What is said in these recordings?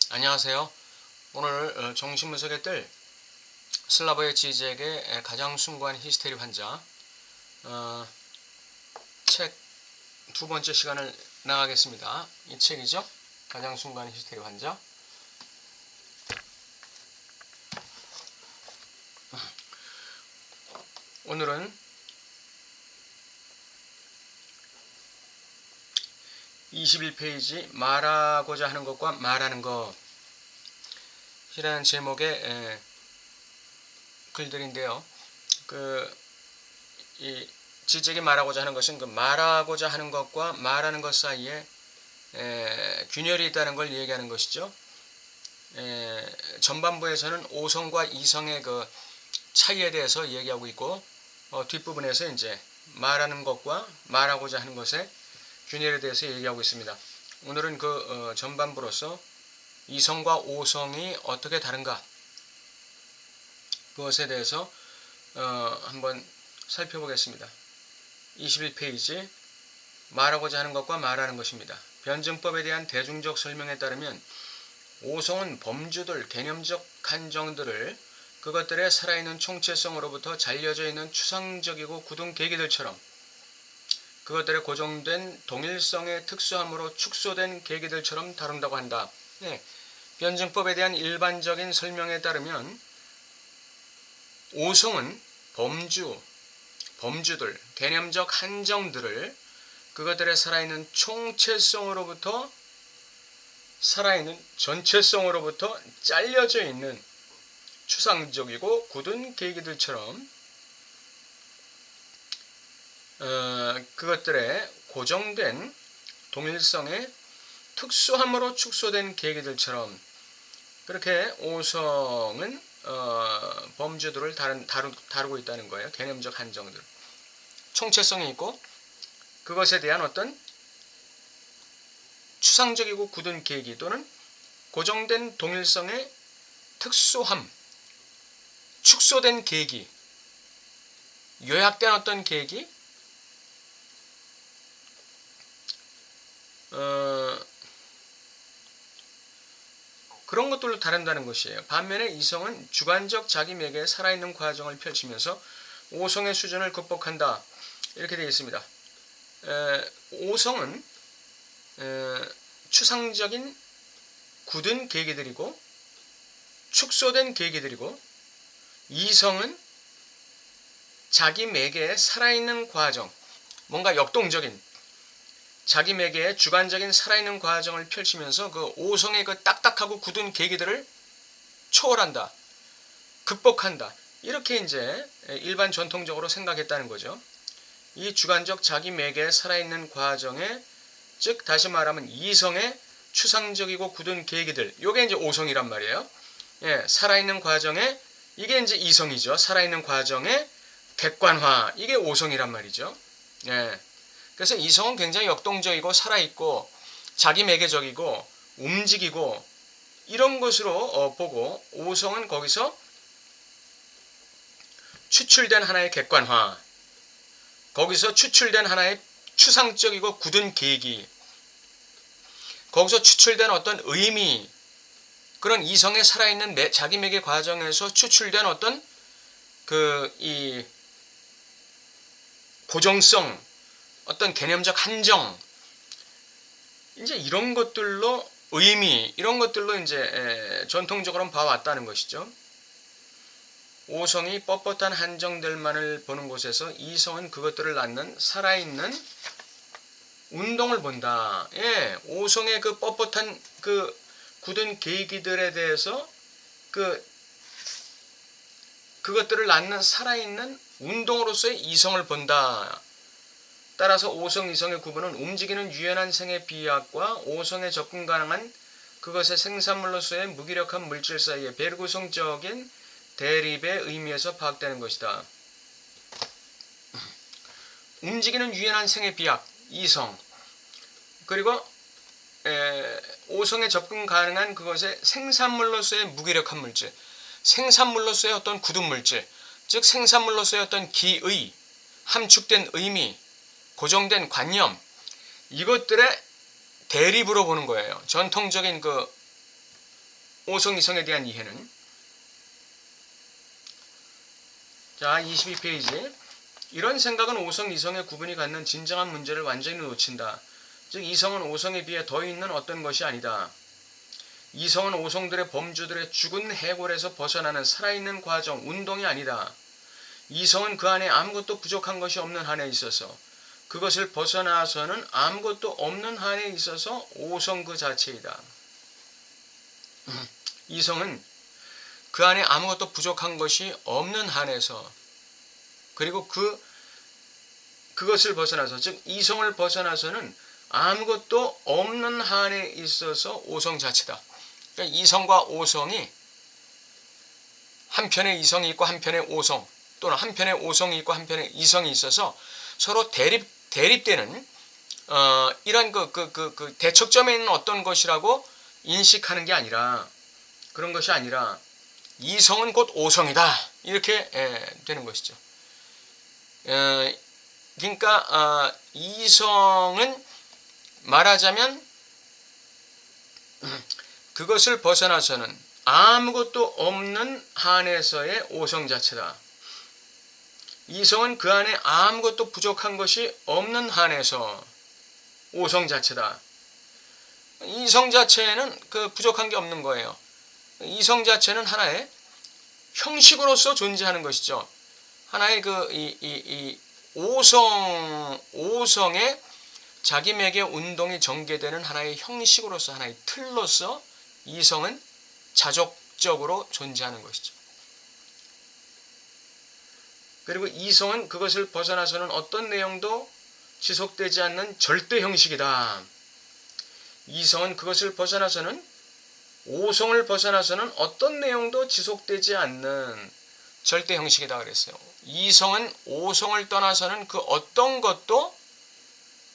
안녕하세요. 오늘 정신분석의 뜰 슬라보의 지지에게 가장 숭고한 히스테리 환자 책 두 번째 시간을 나가겠습니다. 이 책이죠. 가장 숭고한 히스테리 환자. 오늘은 21페이지 말하고자 하는 것과 말하는 것이라는 제목의 글들인데요. 이 지적이 말하고자 하는 것은 그 말하고자 하는 것과 말하는 것 사이에 균열이 있다는 걸 얘기하는 것이죠. 전반부에서는 오성과 이성의 그 차이에 대해서 얘기하고 있고 뒷부분에서 이제 말하는 것과 말하고자 하는 것의 균열에 대해서 얘기하고 있습니다. 오늘은 그 전반부로서 이성과 오성이 어떻게 다른가 그것에 대해서 한번 살펴보겠습니다. 21페이지 말하고자 하는 것과 말하는 것입니다. 변증법에 대한 대중적 설명에 따르면 오성은 범주들, 개념적 한정들을 그것들의 살아있는 총체성으로부터 잘려져 있는 추상적이고 굳은 계기들처럼 그것들의 고정된 동일성의 특수함으로 축소된 계기들처럼 다룬다고 한다. 변증법에 대한 일반적인 설명에 따르면 오성은 범주들, 개념적 한정들을 그것들의 살아있는 총체성으로부터 살아있는 전체성으로부터 잘려져 있는 추상적이고 굳은 계기들처럼 그것들의 고정된 동일성의 특수함으로 축소된 계기들처럼 그렇게 오성은 범주들을 다루고 있다는 거예요. 개념적 한정들. 총체성이 있고 그것에 대한 어떤 추상적이고 굳은 계기 또는 고정된 동일성의 특수함, 축소된 계기, 요약된 어떤 계기, 그런 것들로 다룬다는 것이에요. 반면에 이성은 주관적 자기 매개의 살아있는 과정을 펼치면서 오성의 수준을 극복한다. 이렇게 되어 있습니다. 오성은 추상적인 굳은 계기들이고 축소된 계기들이고 이성은 자기 매개의 살아있는 과정, 뭔가 역동적인 자기 매개의 주관적인 살아있는 과정을 펼치면서 그 오성의 그 딱딱하고 굳은 계기들을 초월한다, 극복한다. 이렇게 이제 일반 전통적으로 생각했다는 거죠. 이 주관적 자기 매개의 살아있는 과정에 즉 다시 말하면 이성의 추상적이고 굳은 계기들, 이게 이제 오성이란 말이에요. 살아있는 과정에 이게 이제 이성이죠. 살아있는 과정의 객관화, 이게 오성이란 말이죠. 그래서 이성은 굉장히 역동적이고 살아있고 자기 매개적이고 움직이고 이런 것으로 보고 오성은 거기서 추출된 하나의 객관화, 거기서 추출된 하나의 추상적이고 굳은 계기, 거기서 추출된 어떤 의미, 그런 이성의 살아있는 자기 매개 과정에서 추출된 어떤 이 고정성, 어떤 개념적 한정, 이제 이런 것들로 의미, 이런 것들로 이제 전통적으로는 봐왔다는 것이죠. 오성이 뻣뻣한 한정들만을 보는 곳에서 이성은 그것들을 낳는 살아있는 운동을 본다. 오성의 그 뻣뻣한 그 굳은 계기들에 대해서 그것들을 낳는 살아있는 운동으로서의 이성을 본다. 따라서 오성, 이성의 구분은 움직이는 유연한 생의 비약과 오성에 접근 가능한 그것의 생산물로서의 무기력한 물질 사이의 배구성적인 대립의 의미에서 파악되는 것이다. 움직이는 유연한 생의 비약, 이성, 그리고 오성에 접근 가능한 그것의 생산물로서의 무기력한 물질, 생산물로서의 어떤 굳은 물질, 즉 생산물로서의 어떤 기의, 함축된 의미, 고정된 관념, 이것들의 대립으로 보는 거예요. 전통적인 그 오성, 이성에 대한 이해는. 자, 22페이지. 이런 생각은 오성, 이성의 구분이 갖는 진정한 문제를 완전히 놓친다. 즉 이성은 오성에 비해 더 있는 어떤 것이 아니다. 이성은 오성들의 범주들의 죽은 해골에서 벗어나는 살아있는 과정, 운동이 아니다. 이성은 그 안에 아무것도 부족한 것이 없는 한에 있어서 그것을 벗어나서는 아무것도 없는 한에 있어서 오성 그 자체이다. 이성은 그 안에 아무것도 부족한 것이 없는 한에서 그리고 그것을 벗어나서 즉 이성을 벗어나서는 아무것도 없는 한에 있어서 오성 자체다. 그러니까 이성과 오성이 한편에 이성이 있고 한편에 오성 또는 한편에 오성이 있고 한편에 이성이 있어서 서로 대립되는 이런 그 대척점에 있는 어떤 것이라고 인식하는 게 아니라 그런 것이 아니라 이성은 곧 오성이다 이렇게 되는 것이죠. 그러니까 이성은 말하자면 그것을 벗어나서는 아무것도 없는 한에서의 오성 자체다. 이성은 그 안에 아무것도 부족한 것이 없는 한에서 오성 자체다. 이성 자체에는 그 부족한 게 없는 거예요. 이성 자체는 하나의 형식으로서 존재하는 것이죠. 하나의 이 오성의 자기맥의 운동이 전개되는 하나의 형식으로서 하나의 틀로서 이성은 자족적으로 존재하는 것이죠. 그리고 이성은 그것을 벗어나서는 어떤 내용도 지속되지 않는 절대 형식이다. 이성은 그것을 벗어나서는 오성을 벗어나서는 어떤 내용도 지속되지 않는 절대 형식이다 그랬어요. 이성은 오성을 떠나서는 그 어떤 것도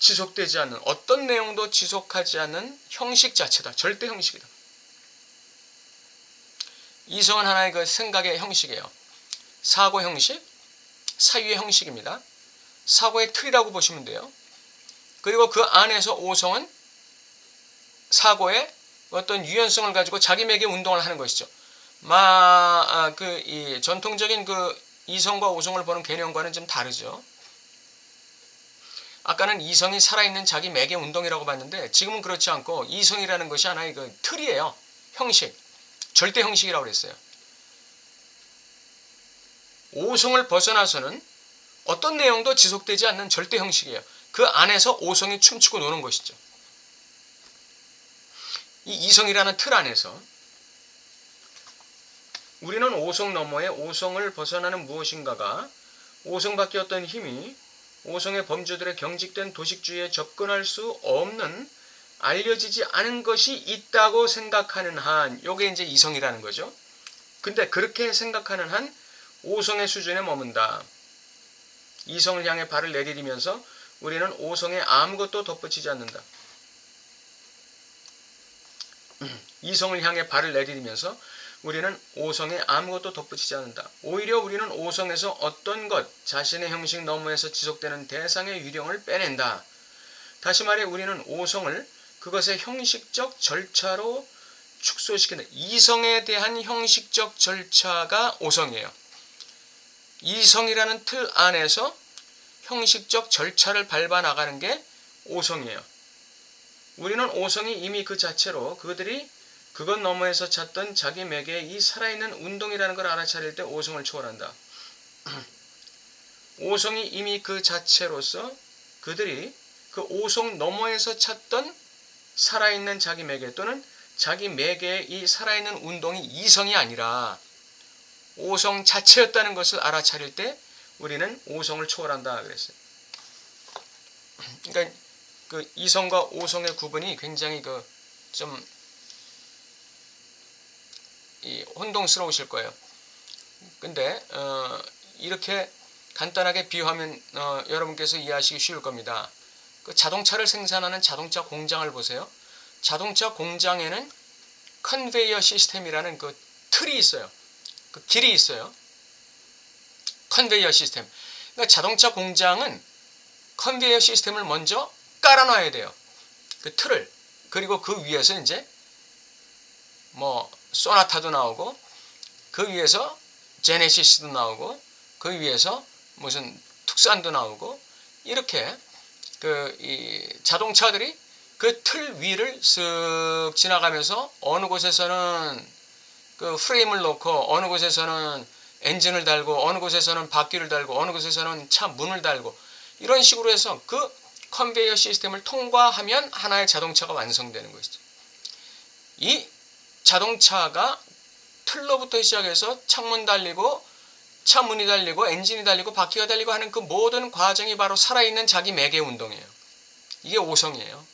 지속되지 않는 어떤 내용도 지속하지 않는 형식 자체다. 절대 형식이다. 이성은 하나의 그 생각의 형식이에요. 사고 형식, 사유의 형식입니다. 사고의 틀이라고 보시면 돼요. 그리고 그 안에서 오성은 사고의 어떤 유연성을 가지고 자기맥의 운동을 하는 것이죠. 이 전통적인 그 이성과 오성을 보는 개념과는 좀 다르죠. 아까는 이성이 살아있는 자기 맥의 운동이라고 봤는데 지금은 그렇지 않고 이성이라는 것이 하나의 그 틀이에요. 형식, 절대 형식이라고 그랬어요. 오성을 벗어나서는 어떤 내용도 지속되지 않는 절대 형식이에요. 그 안에서 오성이 춤추고 노는 것이죠. 이 이성이라는 틀 안에서 우리는 오성 너머에 오성을 벗어나는 무엇인가가 오성밖에 어떤 힘이 오성의 범주들의 경직된 도식주의에 접근할 수 없는 알려지지 않은 것이 있다고 생각하는 한, 요게 이제 이성이라는 거죠. 근데 그렇게 생각하는 한 오성의 수준에 머문다. 이성을 향해 발을 내디디면서 우리는 오성에 아무것도 덧붙이지 않는다. 이성을 향해 발을 내디디면서 우리는 오성에 아무것도 덧붙이지 않는다. 오히려 우리는 오성에서 어떤 것, 자신의 형식 너머에서 지속되는 대상의 유령을 빼낸다. 다시 말해 우리는 오성을 그것의 형식적 절차로 축소시킨다. 이성에 대한 형식적 절차가 오성이에요. 이성이라는 틀 안에서 형식적 절차를 밟아 나가는 게 오성이에요. 우리는 오성이 이미 그 자체로 그들이 그것 너머에서 찾던 자기 맥의 이 살아있는 운동이라는 걸 알아차릴 때 오성을 초월한다. 오성이 이미 그 자체로서 그들이 그 오성 너머에서 찾던 살아있는 자기 맥의 또는 자기 맥의 이 살아있는 운동이 이성이 아니라 오성 자체였다는 것을 알아차릴 때 우리는 오성을 초월한다 그랬어요. 그러니까 그 이성과 오성의 구분이 굉장히 좀 혼동스러우실 거예요. 근데 이렇게 간단하게 비유하면 여러분께서 이해하시기 쉬울 겁니다. 그 자동차를 생산하는 자동차 공장을 보세요. 자동차 공장에는 컨베이어 시스템이라는 그 틀이 있어요. 그 길이 있어요. 컨베이어 시스템. 그러니까 자동차 공장은 컨베이어 시스템을 먼저 깔아놔야 돼요. 그 틀을. 그리고 그 위에서 이제 뭐 소나타도 나오고 그 위에서 제네시스도 나오고 그 위에서 무슨 툭산도 나오고 이렇게 이 자동차들이 그 틀 위를 쓱 지나가면서 어느 곳에서는 그 프레임을 놓고 어느 곳에서는 엔진을 달고 어느 곳에서는 바퀴를 달고 어느 곳에서는 차 문을 달고 이런 식으로 해서 그 컨베이어 시스템을 통과하면 하나의 자동차가 완성되는 것이죠. 이 자동차가 틀로부터 시작해서 창문 달리고 차 문이 달리고 엔진이 달리고 바퀴가 달리고 하는 그 모든 과정이 바로 살아있는 자기 매개 운동이에요. 이게 오성이에요.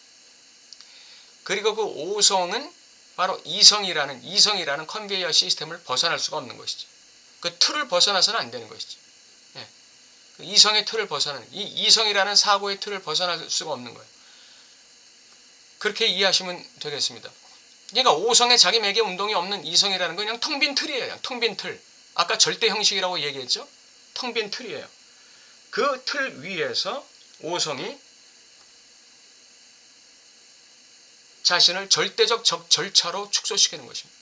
그리고 그 오성은 바로 이성이라는 컨베이어 시스템을 벗어날 수가 없는 것이죠. 그 틀을 벗어나서는 안 되는 것이죠. 예. 그 이성의 틀을 이 이성이라는 사고의 틀을 벗어날 수가 없는 거예요. 그렇게 이해하시면 되겠습니다. 그러니까 오성의 자기 매개 운동이 없는 이성이라는 건 그냥 텅 빈 틀이에요. 그냥 텅 빈 틀. 아까 절대 형식이라고 얘기했죠? 텅 빈 틀이에요. 그 틀 위에서 오성이 자신을 절대적 절차로 축소시키는 것입니다.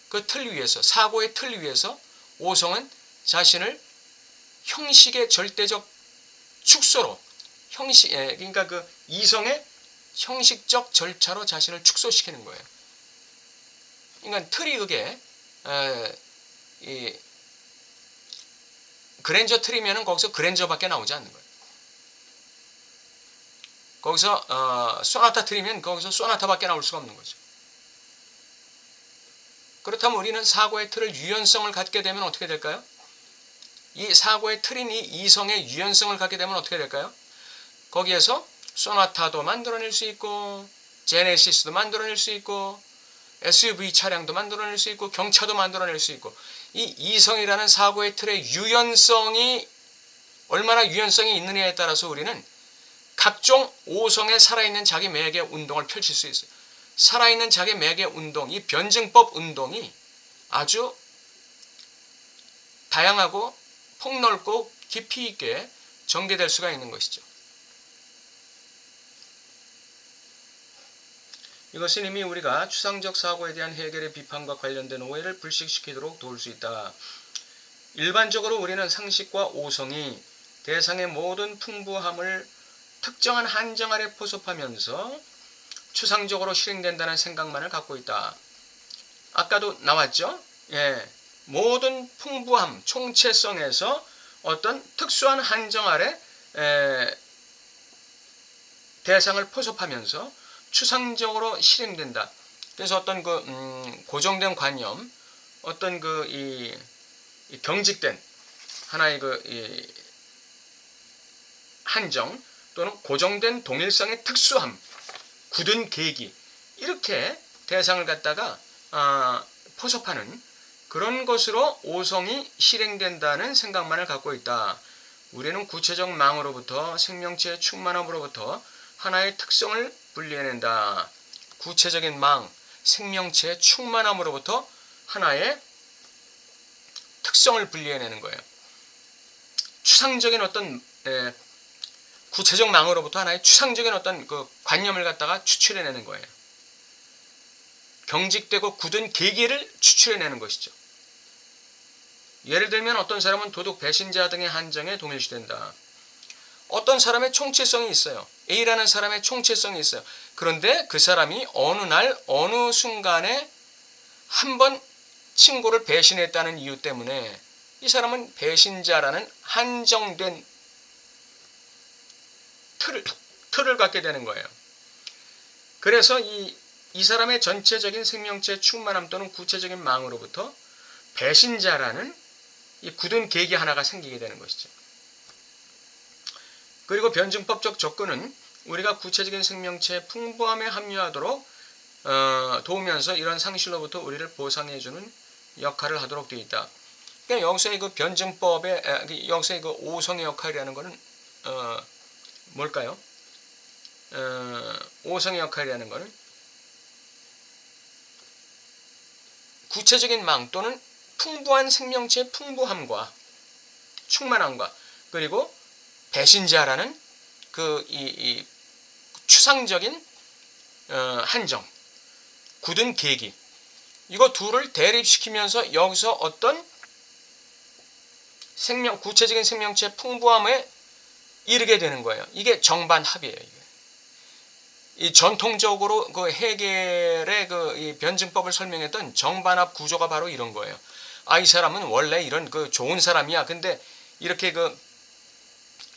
그 틀 위에서, 사고의 틀 위에서 오성은 자신을 형식의 절대적 축소로, 그러니까 그 이성의 형식적 절차로 자신을 축소시키는 거예요. 그러니까 틀이 그게 이 그랜저 틀이면은 거기서 그랜저밖에 나오지 않는 거예요. 거기서 소나타 틀이면 거기서 소나타밖에 나올 수가 없는 거죠. 그렇다면 우리는 사고의 틀을 유연성을 갖게 되면 어떻게 될까요? 이 사고의 틀인 이 이성의 유연성을 갖게 되면 어떻게 될까요? 거기에서 소나타도 만들어낼 수 있고 제네시스도 만들어낼 수 있고 SUV 차량도 만들어낼 수 있고 경차도 만들어낼 수 있고 이 이성이라는 사고의 틀의 유연성이 얼마나 유연성이 있느냐에 따라서 우리는 각종 오성의 살아있는 자기 매개 운동을 펼칠 수 있어요. 살아있는 자기 매개 운동, 이 변증법 운동이 아주 다양하고 폭넓고 깊이 있게 전개될 수가 있는 것이죠. 이것은 이미 우리가 추상적 사고에 대한 해결의 비판과 관련된 오해를 불식시키도록 도울 수 있다. 일반적으로 우리는 상식과 오성이 대상의 모든 풍부함을 특정한 한정 아래 포섭하면서 추상적으로 실행된다는 생각만을 갖고 있다. 아까도 나왔죠? 예, 모든 풍부함, 총체성에서 어떤 특수한 한정 아래 대상을 포섭하면서 추상적으로 실행된다. 그래서 어떤 고정된 관념, 어떤 이 경직된 하나의 한정 또는 고정된 동일성의 특수함, 굳은 계기 이렇게 대상을 갖다가 포섭하는 그런 것으로 오성이 실행된다는 생각만을 갖고 있다. 우리는 구체적 망으로부터 생명체의 충만함으로부터 하나의 특성을 분리해낸다. 구체적인 망, 생명체의 충만함으로부터 하나의 특성을 분리해내는 거예요. 추상적인 어떤 구체적 망으로부터 하나의 추상적인 어떤 그 관념을 갖다가 추출해내는 거예요. 경직되고 굳은 계기를 추출해내는 것이죠. 예를 들면 어떤 사람은 도둑, 배신자 등의 한정에 동일시된다. 어떤 사람의 총체성이 있어요. A라는 사람의 총체성이 있어요. 그런데 그 사람이 어느 날 어느 순간에 한번 친구를 배신했다는 이유 때문에 이 사람은 배신자라는 한정된 틀을 갖게 되는 거예요. 그래서 이 사람의 전체적인 생명체 충만함 또는 구체적인 망으로부터 배신자라는 이 굳은 계기 하나가 생기게 되는 것이죠. 그리고 변증법적 접근은 우리가 구체적인 생명체의 풍부함에 합류하도록 도우면서 이런 상실로부터 우리를 보상해주는 역할을 하도록 되어 있다. 그러니까 여기서의 그 변증법의 여기서의 그 오성의 역할이라는 것은 뭘까요? 오성의 역할이라는 것은 구체적인 망 또는 풍부한 생명체의 풍부함과 충만함과 그리고 배신자라는 이 추상적인 한정, 굳은 계기 이거 둘을 대립시키면서 여기서 어떤 구체적인 생명체의 풍부함에 이르게 되는 거예요. 이게 정반합이에요. 이게. 이 전통적으로 그 해겔의 이 변증법을 설명했던 정반합 구조가 바로 이런 거예요. 이 사람은 원래 이런 좋은 사람이야. 근데 이렇게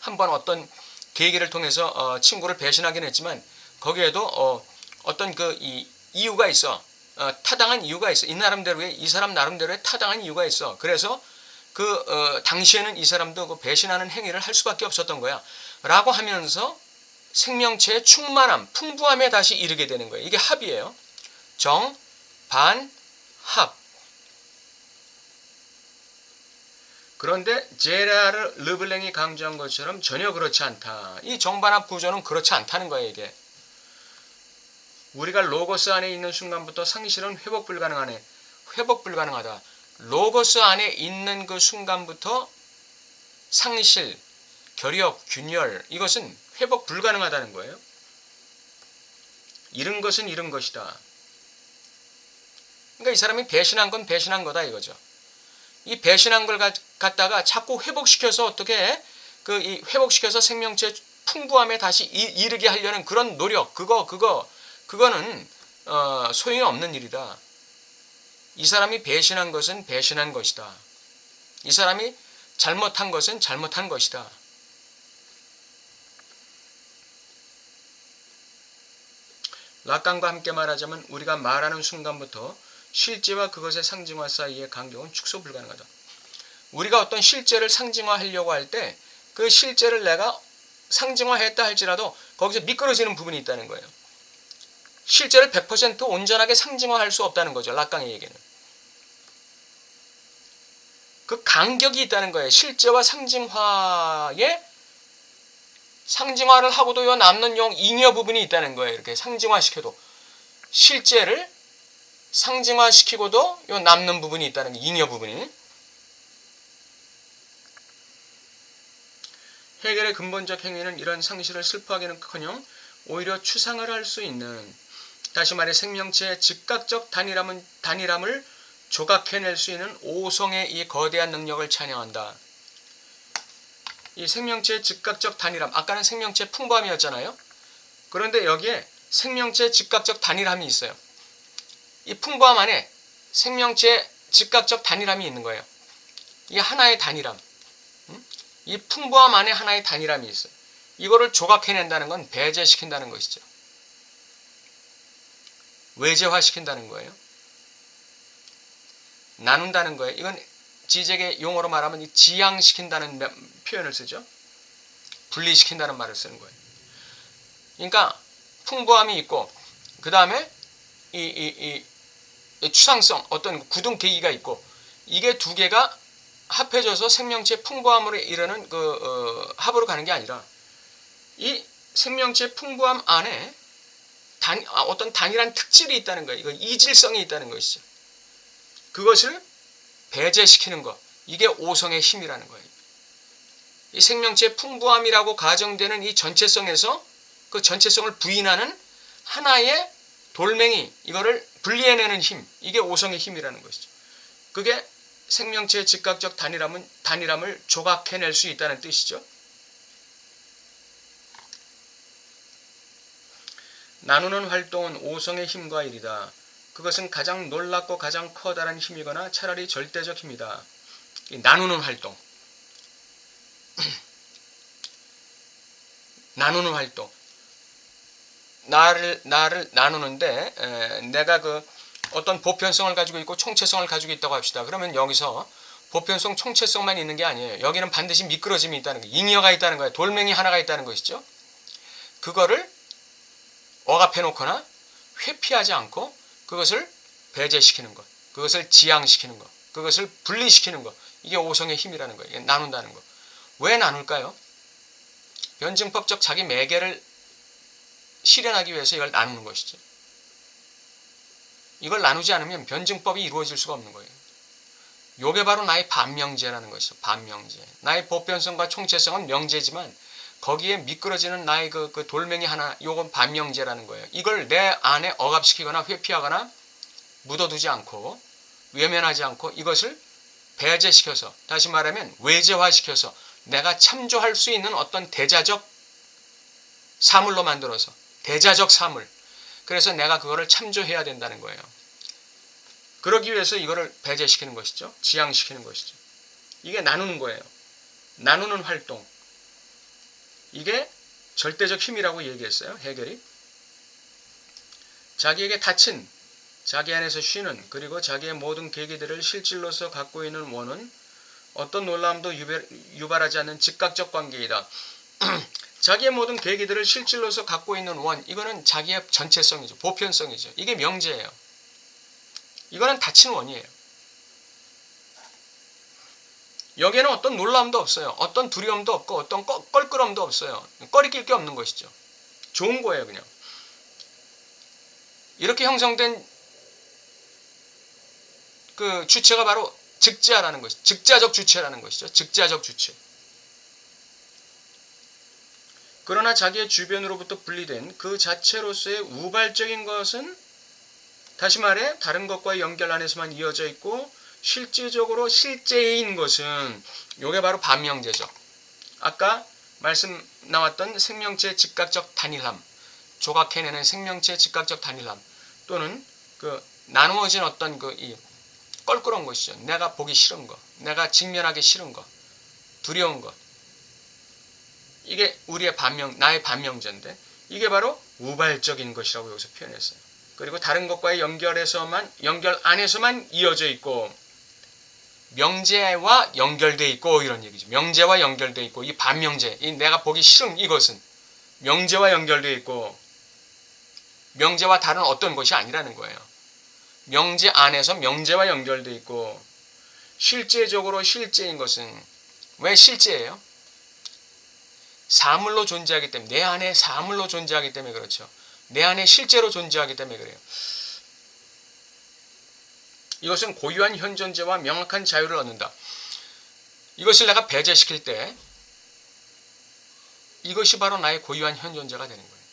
한번 어떤 계기를 통해서 친구를 배신하긴 했지만 거기에도 어떤 이유가 있어. 타당한 이유가 있어. 이 사람 나름대로의 타당한 이유가 있어. 그래서 당시에는 이 사람도 배신하는 행위를 할 수밖에 없었던 거야. 라고 하면서 생명체의 충만함, 풍부함에 다시 이르게 되는 거예요. 이게 합이에요. 정, 반, 합. 그런데 제라르 르블랭이 강조한 것처럼 전혀 그렇지 않다. 이 정반합 구조는 그렇지 않다는 거예요. 이게. 우리가 로고스 안에 있는 순간부터 상실은 회복 불가능하다. 로고스 안에 있는 그 순간부터 상실, 결역, 균열 이것은 회복 불가능하다는 거예요. 잃은 것은 잃은 것이다. 그러니까 이 사람이 배신한 건 배신한 거다 이거죠. 이 배신한 걸 갖다가 자꾸 회복시켜서 어떻게 회복시켜서 생명체 풍부함에 다시 이르게 하려는 그런 노력 그거는 소용이 없는 일이다. 이 사람이 배신한 것은 배신한 것이다. 이 사람이 잘못한 것은 잘못한 것이다. 락강과 함께 말하자면 우리가 말하는 순간부터 실제와 그것의 상징화 사이의 간격은 축소 불가능하다. 우리가 어떤 실제를 상징화하려고 할 때 그 실제를 내가 상징화했다 할지라도 거기서 미끄러지는 부분이 있다는 거예요. 실제를 100% 온전하게 상징화할 수 없다는 거죠. 락강의 얘기는. 그 간격이 있다는 거예요. 실제와 상징화를 하고도 요 남는 잉여 부분이 있다는 거예요. 이렇게 상징화시켜도 실제를 상징화시키고도 요 남는 부분이 있다는 게 잉여 부분이. 해겔의 근본적 행위는 이런 상실을 슬퍼하기는커녕 오히려 추상을 할 수 있는, 다시 말해 생명체의 즉각적 단일함을 조각해낼 수 있는 오성의 이 거대한 능력을 찬양한다. 이 생명체의 즉각적 단일함, 아까는 생명체의 풍부함이었잖아요. 그런데 여기에 생명체의 즉각적 단일함이 있어요. 이 풍부함 안에 생명체의 즉각적 단일함이 있는 거예요. 이 하나의 단일함, 이 풍부함 안에 하나의 단일함이 있어요. 이거를 조각해낸다는 건 배제시킨다는 것이죠. 외제화시킨다는 거예요. 나눈다는 거예요. 이건 지적의 용어로 말하면 지양시킨다는 표현을 쓰죠. 분리시킨다는 말을 쓰는 거예요. 그러니까 풍부함이 있고 그 다음에 이 추상성, 어떤 굳은 계기가 있고, 이게 두 개가 합해져서 생명체 풍부함으로 이르는 합으로 가는 게 아니라 이 생명체 풍부함 안에 어떤 단일한 특질이 있다는 거예요. 이거 이질성이 있다는 것이죠. 그것을 배제시키는 것, 이게 오성의 힘이라는 거예요. 이 생명체의 풍부함이라고 가정되는 이 전체성에서 그 전체성을 부인하는 하나의 돌멩이, 이거를 분리해내는 힘, 이게 오성의 힘이라는 것이죠. 그게 생명체의 즉각적 단일함을 조각해낼 수 있다는 뜻이죠. 나누는 활동은 오성의 힘과 일이다. 그것은 가장 놀랍고 가장 커다란 힘이거나 차라리 절대적 힘이다. 이 나누는 활동. 나누는 활동. 나를 나누는데 내가 어떤 보편성을 가지고 있고 총체성을 가지고 있다고 합시다. 그러면 여기서 보편성, 총체성만 있는 게 아니에요. 여기는 반드시 미끄러짐이 있다는 거예요. 잉여가 있다는 거예요. 돌멩이 하나가 있다는 것이죠. 그거를 억압해 놓거나 회피하지 않고 그것을 배제시키는 것, 그것을 지양시키는 것, 그것을 분리시키는 것, 이게 오성의 힘이라는 거예요. 이게 나눈다는 것. 왜 나눌까요? 변증법적 자기 매개를 실현하기 위해서 이걸 나누는 것이죠. 이걸 나누지 않으면 변증법이 이루어질 수가 없는 거예요. 요게 바로 나의 반명제라는 것이죠. 반명제. 나의 보편성과 총체성은 명제지만 거기에 미끄러지는 나의 돌멩이 하나, 요건 반명제라는 거예요. 이걸 내 안에 억압시키거나 회피하거나 묻어두지 않고 외면하지 않고 이것을 배제시켜서, 다시 말하면 외제화시켜서 내가 참조할 수 있는 어떤 대자적 사물로 만들어서, 대자적 사물, 그래서 내가 그거를 참조해야 된다는 거예요. 그러기 위해서 이거를 배제시키는 것이죠. 지양시키는 것이죠. 이게 나누는 거예요. 나누는 활동. 이게 절대적 힘이라고 얘기했어요. 해결이. 자기에게 닫힌, 자기 안에서 쉬는, 그리고 자기의 모든 계기들을 실질로서 갖고 있는 원은 어떤 놀라움도 유발하지 않는 즉각적 관계이다. 자기의 모든 계기들을 실질로서 갖고 있는 원, 이거는 자기의 전체성이죠. 보편성이죠. 이게 명제예요. 이거는 닫힌 원이에요. 여기에는 어떤 놀라움도 없어요. 어떤 두려움도 없고 어떤 껄끄럼도 없어요. 꺼리낄 게 없는 것이죠. 좋은 거예요, 그냥. 이렇게 형성된 그 주체가 바로 즉자라는 것이죠. 즉자적 주체라는 것이죠. 즉자적 주체. 그러나 자기의 주변으로부터 분리된 그 자체로서의 우발적인 것은, 다시 말해 다른 것과의 연결 안에서만 이어져 있고 실질적으로 실제인 것은 이게 바로 반명제죠. 아까 말씀 나왔던 생명체의 즉각적 단일함, 조각해내는 생명체의 즉각적 단일함, 또는 그 나누어진 어떤 이 껄끄러운 것이죠. 내가 보기 싫은 것, 내가 직면하기 싫은 것, 두려운 것. 이게 우리의 나의 반명제인데, 이게 바로 우발적인 것이라고 여기서 표현했어요. 그리고 다른 것과의 연결 안에서만 이어져 있고, 명제와 연결되어 있고, 이런 얘기죠. 명제와 연결되어 있고, 이 반명제, 이 내가 보기 싫은 이것은 명제와 연결되어 있고, 명제와 다른 어떤 것이 아니라는 거예요. 명제 안에서 명제와 연결되어 있고, 실제적으로 실제인 것은 왜 실제예요? 사물로 존재하기 때문에, 내 안에 사물로 존재하기 때문에 그렇죠. 내 안에 실제로 존재하기 때문에 그래요. 이것은 고유한 현존재와 명확한 자유를 얻는다. 이것을 내가 배제시킬 때 이것이 바로 나의 고유한 현존재가 되는 거예요.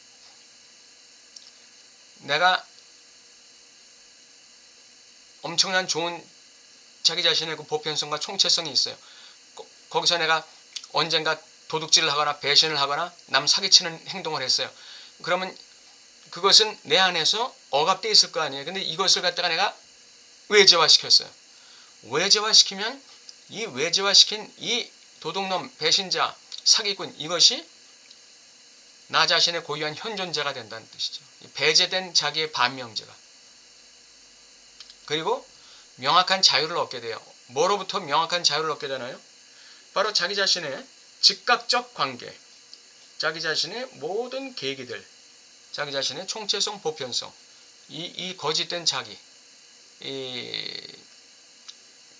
내가 엄청난 좋은 자기 자신의 그 보편성과 총체성이 있어요. 거기서 내가 언젠가 도둑질을 하거나 배신을 하거나 남 사기치는 행동을 했어요. 그러면 그것은 내 안에서 억압되어 있을 거 아니에요. 근데 이것을 갖다가 내가 외제화시켰어요. 외제화시키면 이 외제화시킨 이 도둑놈, 배신자, 사기꾼, 이것이 나 자신의 고유한 현존재가 된다는 뜻이죠. 배제된 자기의 반명제가. 그리고 명확한 자유를 얻게 돼요. 뭐로부터 명확한 자유를 얻게 되나요? 바로 자기 자신의 즉각적 관계, 자기 자신의 모든 계기들, 자기 자신의 총체성, 보편성, 이 거짓된 자기, 이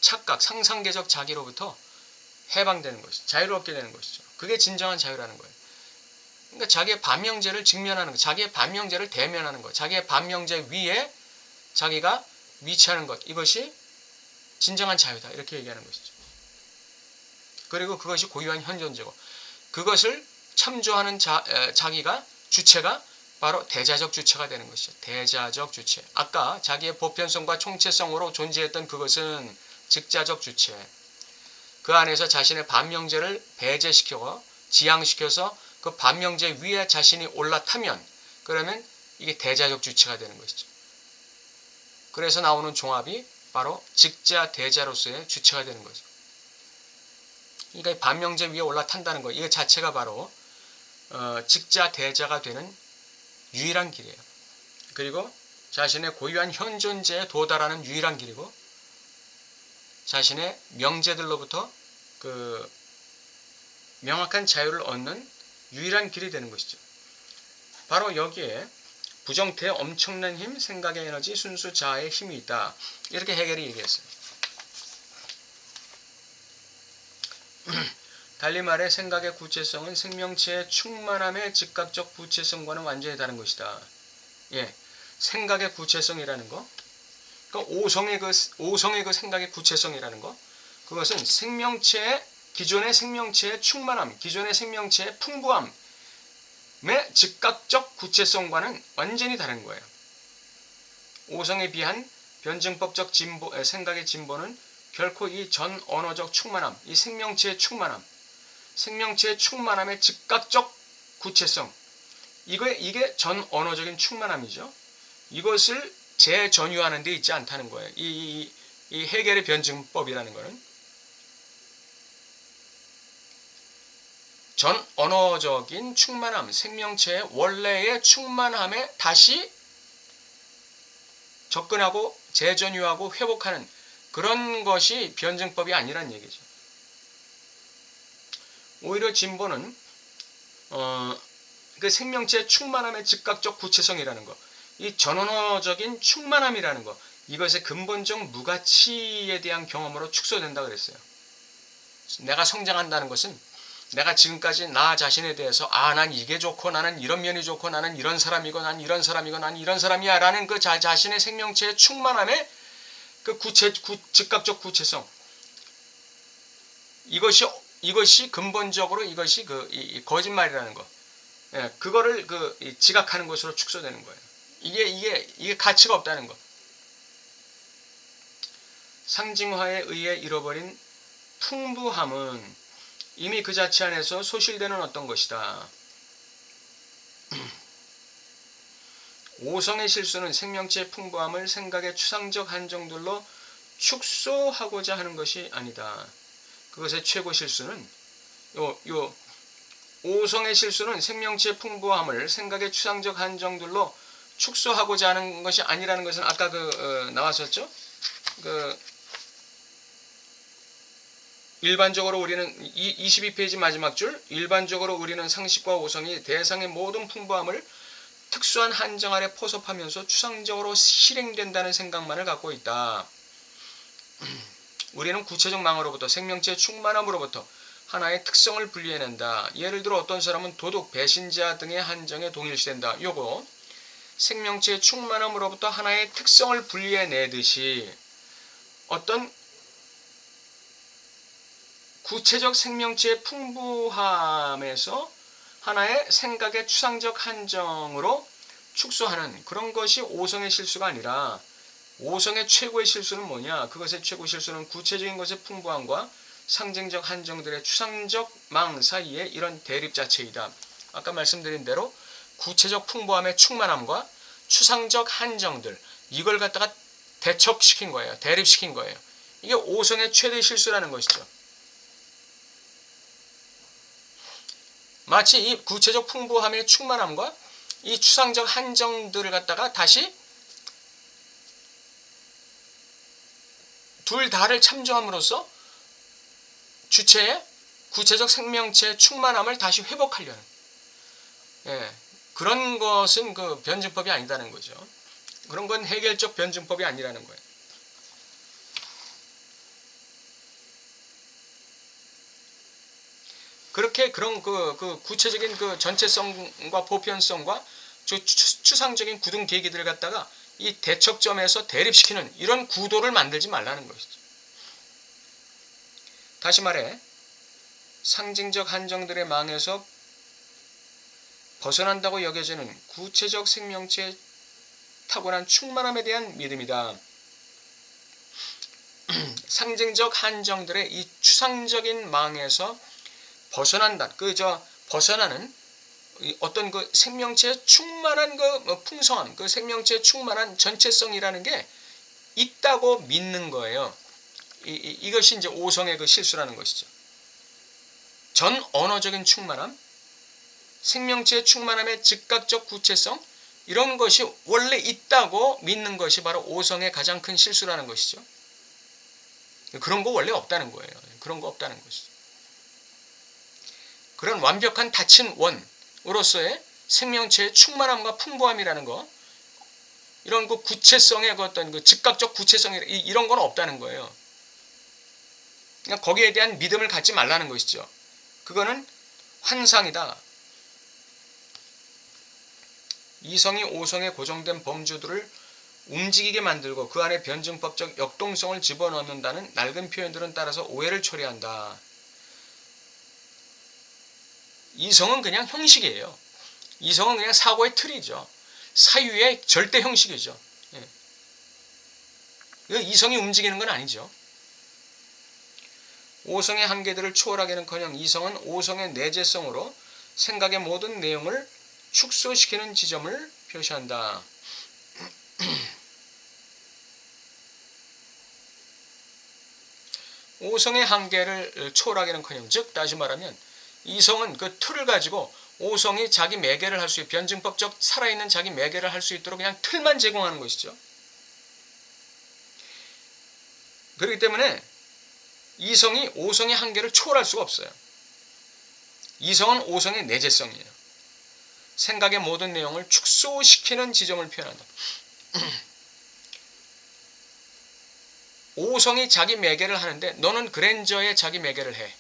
착각, 상상계적 자기로부터 해방되는 것이죠. 자유를 얻게 되는 것이죠. 그게 진정한 자유라는 거예요. 그러니까 자기의 반명제를 직면하는 것, 자기의 반명제를 대면하는 것, 자기의 반명제 위에 자기가 위치하는 것, 이것이 진정한 자유다, 이렇게 얘기하는 것이죠. 그리고 그것이 고유한 현존제고, 그것을 참조하는 자기가, 주체가 바로 대자적 주체가 되는 것이죠. 대자적 주체. 아까 자기의 보편성과 총체성으로 존재했던 그것은 즉자적 주체. 그 안에서 자신의 반명제를 배제시키고 지양시켜서 그 반명제 위에 자신이 올라타면, 그러면 이게 대자적 주체가 되는 것이죠. 그래서 나오는 종합이 바로 즉자 대자로서의 주체가 되는 거죠. 그러니까 반명제 위에 올라탄다는 거, 이거 자체가 바로 즉자 대자가 되는 유일한 길이에요. 그리고 자신의 고유한 현존재에 도달하는 유일한 길이고, 자신의 명제들로부터 그 명확한 자유를 얻는 유일한 길이 되는 것이죠. 바로 여기에 부정태의 엄청난 힘, 생각의 에너지, 순수 자아의 힘이 있다. 이렇게 해결이 얘기했어요. 달리 말해 생각의 구체성은 생명체의 충만함의 즉각적 구체성과는 완전히 다른 것이다. 예, 생각의 구체성이라는 거, 그러니까 오성의 그 생각의 구체성이라는 거, 그것은 기존의 생명체의 충만함, 기존의 생명체의 풍부함의 즉각적 구체성과는 완전히 다른 거예요. 오성에 비한 변증법적 생각의 진보는 결코 이 전 언어적 충만함, 이 생명체의 충만함, 생명체의 충만함의 즉각적 구체성, 이게 전 언어적인 충만함이죠. 이것을 재전유하는 데 있지 않다는 거예요. 이 해겔의 변증법이라는 것은 전 언어적인 충만함, 생명체의 원래의 충만함에 다시 접근하고 재전유하고 회복하는 그런 것이 변증법이 아니란 얘기죠. 오히려 진보는 그 생명체의 충만함의 즉각적 구체성이라는 것, 이 전언어적인 충만함이라는 것, 이것의 근본적 무가치에 대한 경험으로 축소된다 그랬어요. 내가 성장한다는 것은 내가 지금까지 나 자신에 대해서 난 이게 좋고 나는 이런 면이 좋고 나는 이런 사람이고 난 이런 사람이고 난 이런 사람이야 라는 그 자신의 생명체의 충만함의 그 즉각적 구체성, 이것이 근본적으로 이것이 이 거짓말이라는 거, 그거를 지각하는 것으로 축소되는 거예요. 이게 가치가 없다는 것. 상징화에 의해 잃어버린 풍부함은 이미 그 자체 안에서 소실되는 어떤 것이다. 오성의 실수는 생명체의 풍부함을 생각의 추상적 한정들로 축소하고자 하는 것이 아니다. 그것의 최고 실수는 오성의 실수는 생명체의 풍부함을 생각의 추상적 한정들로 축소하고자 하는 것이 아니라는 것은 아까 나왔었죠? 일반적으로 우리는 22페이지 마지막 줄, 일반적으로 우리는 상식과 오성이 대상의 모든 풍부함을 특수한 한정 아래 포섭하면서 추상적으로 실행된다는 생각만을 갖고 있다. 우리는 구체적 망으로부터 생명체의 충만함으로부터 하나의 특성을 분리해낸다. 예를 들어 어떤 사람은 도둑, 배신자 등의 한정에 동일시된다. 요거 생명체의 충만함으로부터 하나의 특성을 분리해내듯이 어떤 구체적 생명체의 풍부함에서 하나의 생각의 추상적 한정으로 축소하는 그런 것이 오성의 실수가 아니라, 오성의 최고의 실수는 뭐냐? 그것의 최고 실수는 구체적인 것의 풍부함과 상징적 한정들의 추상적 망 사이에 이런 대립 자체이다. 아까 말씀드린 대로 구체적 풍부함의 충만함과 추상적 한정들, 이걸 갖다가 대척시킨 거예요. 대립시킨 거예요. 이게 오성의 최대 실수라는 것이죠. 마치 이 구체적 풍부함의 충만함과 이 추상적 한정들을 갖다가 다시 둘 다를 참조함으로써 주체의 구체적 생명체의 충만함을 다시 회복하려는, 그런 것은 그 변증법이 아니다는 거죠. 그런 건 해결적 변증법이 아니라는 거예요. 그렇게 그런 그 구체적인 그 전체성과 보편성과 추상적인 구동 계기들을 갖다가 이 대척점에서 대립시키는 이런 구도를 만들지 말라는 것이죠. 다시 말해 상징적 한정들의 망에서 벗어난다고 여겨지는 구체적 생명체의 타고난 충만함에 대한 믿음이다. 상징적 한정들의 이 추상적인 망에서 벗어난다. 벗어나는 어떤 그 생명체의 충만한 그 풍성함, 그 생명체의 충만한 전체성이라는 게 있다고 믿는 거예요. 이것이 이제 오성의 그 실수라는 것이죠. 전 언어적인 충만함, 생명체의 충만함의 즉각적 구체성, 이런 것이 원래 있다고 믿는 것이 바로 오성의 가장 큰 실수라는 것이죠. 그런 거 원래 없다는 거예요. 그런 거 없다는 것이죠. 그런 완벽한 닫힌 원으로서의 생명체의 충만함과 풍부함이라는 거, 이런 그 구체성의 그 어떤 그 즉각적 구체성, 이런 건 없다는 거예요. 그러니까 거기에 대한 믿음을 갖지 말라는 것이죠. 그거는 환상이다. 이성이 오성에 고정된 범주들을 움직이게 만들고 그 안에 변증법적 역동성을 집어넣는다는 낡은 표현들은 따라서 오해를 초래한다. 이성은 그냥 형식이에요. 이성은 그냥 사고의 틀이죠. 사유의 절대 형식이죠. 이성이 움직이는 건 아니죠. 오성의 한계들을 초월하기는커녕 이성은 오성의 내재성으로 생각의 모든 내용을 축소시키는 지점을 표시한다. 오성의 한계를 초월하기는커녕, 즉 다시 말하면 이성은 그 틀을 가지고 오성이 자기 매개를 할 수 있도록, 변증법적 살아있는 자기 매개를 할 수 있도록 그냥 틀만 제공하는 것이죠. 그렇기 때문에 이성이 오성의 한계를 초월할 수가 없어요. 이성은 오성의 내재성이에요. 생각의 모든 내용을 축소시키는 지점을 표현한다. 오성이 자기 매개를 하는데 너는 그랜저에 자기 매개를 해.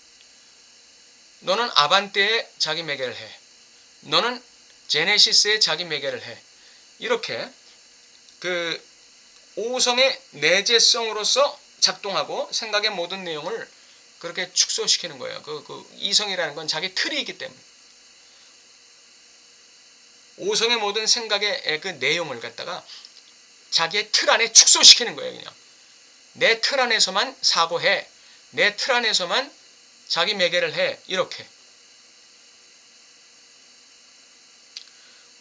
너는 아반떼에 자기 매개를 해. 너는 제네시스에 자기 매개를 해. 이렇게 그 오성의 내재성으로서 작동하고 생각의 모든 내용을 그렇게 축소시키는 거예요. 그 이성이라는 건 자기 틀이 있기 때문에. 오성의 모든 생각의 그 내용을 갖다가 자기의 틀 안에 축소시키는 거예요. 그냥 내 틀 안에서만 사고해. 내 틀 안에서만 자기 매개를 해. 이렇게.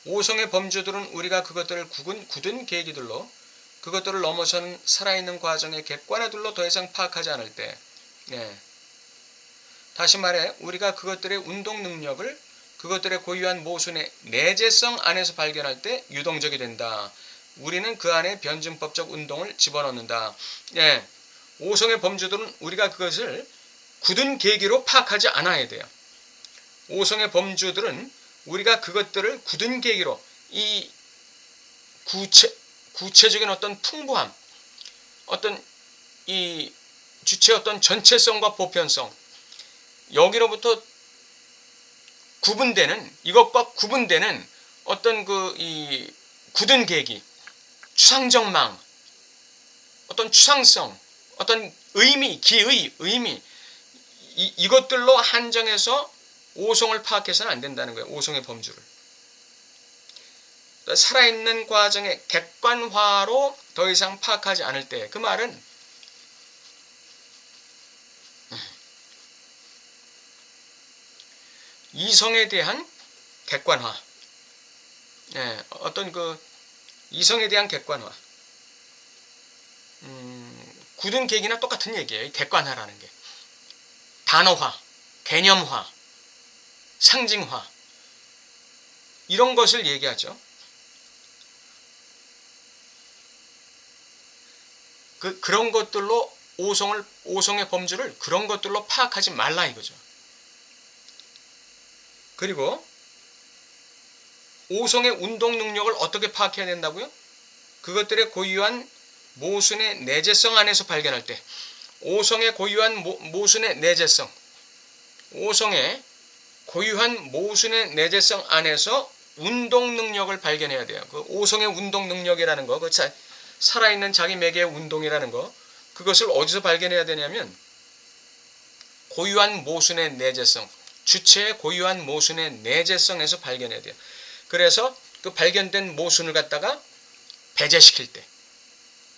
오성의 범주들은 우리가 그것들을 굳은 계기들로, 그것들을 넘어서는 살아있는 과정의 객관화들로 더 이상 파악하지 않을 때, 다시 말해 우리가 그것들의 운동 능력을 그것들의 고유한 모순의 내재성 안에서 발견할 때 유동적이 된다. 우리는 그 안에 변증법적 운동을 집어넣는다. 오성의 범주들은 우리가 그것을 굳은 계기로 파악하지 않아야 돼요. 오성의 범주들은 우리가 그것들을 굳은 계기로, 이 구체적인 어떤 풍부함, 어떤 이 주체의 어떤 전체성과 보편성, 여기로부터 구분되는, 이것과 구분되는 어떤 이 굳은 계기, 추상적망, 어떤 추상성, 어떤 의미, 기의, 의미, 이것들로 한정해서 오성을 파악해서는 안 된다는 거예요. 오성의 범주를. 살아있는 과정의 객관화로 더 이상 파악하지 않을 때, 그 말은 이성에 대한 객관화, 어떤 그 이성에 대한 객관화, 굳은 계기나 똑같은 얘기예요. 객관화라는 게 단어화, 개념화, 상징화, 이런 것을 얘기하죠. 그런 것들로 오성의 범주를 그런 것들로 파악하지 말라 이거죠. 그리고 오성의 운동 능력을 어떻게 파악해야 된다고요? 그것들의 고유한 모순의 내재성 안에서 발견할 때, 오성의 고유한 모순의 내재성, 오성의 고유한 모순의 내재성 안에서 운동 능력을 발견해야 돼요. 그 오성의 운동 능력이라는 거, 그 살아있는 자기 매개의 운동이라는 거, 그것을 어디서 발견해야 되냐면 고유한 모순의 내재성, 주체의 고유한 모순의 내재성에서 발견해야 돼요. 그래서 그 발견된 모순을 갖다가 배제시킬 때,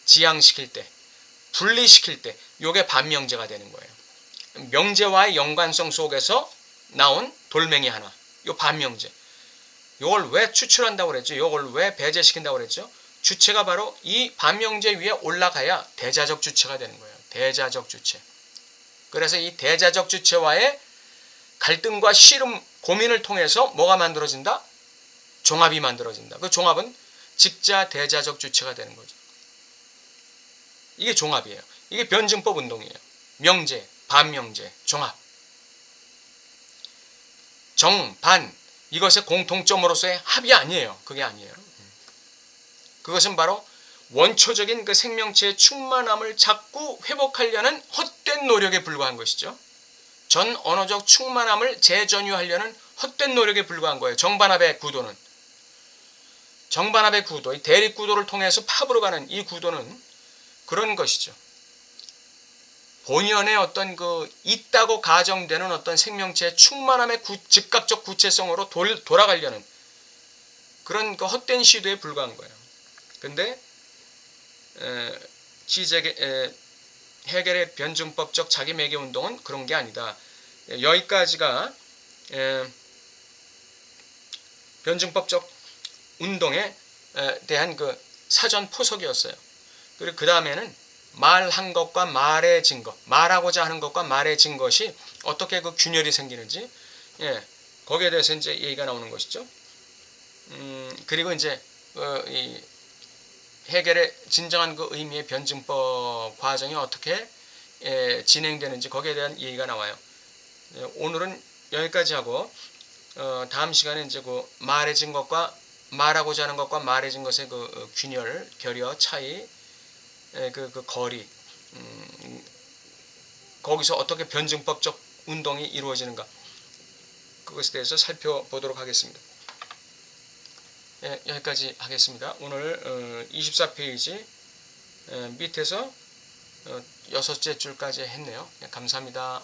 지양시킬 때, 분리시킬 때, 요게 반명제가 되는 거예요. 명제와의 연관성 속에서 나온 돌멩이 하나, 요 반명제. 요걸 왜 추출한다고 그랬죠? 요걸 왜 배제시킨다고 그랬죠? 주체가 바로 이 반명제 위에 올라가야 대자적 주체가 되는 거예요. 대자적 주체. 그래서 이 대자적 주체와의 갈등과 씨름, 고민을 통해서 뭐가 만들어진다? 종합이 만들어진다. 그 종합은 직자 대자적 주체가 되는 거죠. 이게 종합이에요. 이게 변증법 운동이에요. 명제, 반명제, 종합. 정, 반, 이것의 공통점으로서의 합이 아니에요. 그게 아니에요. 그것은 바로 원초적인 그 생명체의 충만함을 자꾸 회복하려는 헛된 노력에 불과한 것이죠. 전 언어적 충만함을 재전유하려는 헛된 노력에 불과한 거예요. 정반합의 구도는. 정반합의 구도, 이 대립 구도를 통해서 팝으로 가는 이 구도는 그런 것이죠. 본연의 어떤 그 있다고 가정되는 어떤 생명체의 충만함의 즉각적 구체성으로 돌아가려는 그런 그 헛된 시도에 불과한 거예요. 근데 해겔의 변증법적 자기매개 운동은 그런 게 아니다. 여기까지가 변증법적 운동에 대한 그 사전 포석이었어요. 그리고 그 다음에는 말한 것과 말의 증거, 말하고자 하는 것과 말해진 것이 어떻게 그 균열이 생기는지, 거기에 대해서 이제 얘기가 나오는 것이죠. 그리고 이제 이 해겔의 진정한 그 의미의 변증법 과정이 어떻게 진행되는지 거기에 대한 얘기가 나와요. 오늘은 여기까지 하고 다음 시간에 이제 그 말해진 것과 말하고자 하는 것과 말해진 것의 그 균열, 결여, 차이, 그 거리, 거기서 어떻게 변증법적 운동이 이루어지는가, 그것에 대해서 살펴보도록 하겠습니다. 여기까지 하겠습니다. 오늘 24페이지 밑에서 6째 줄까지 했네요. 감사합니다.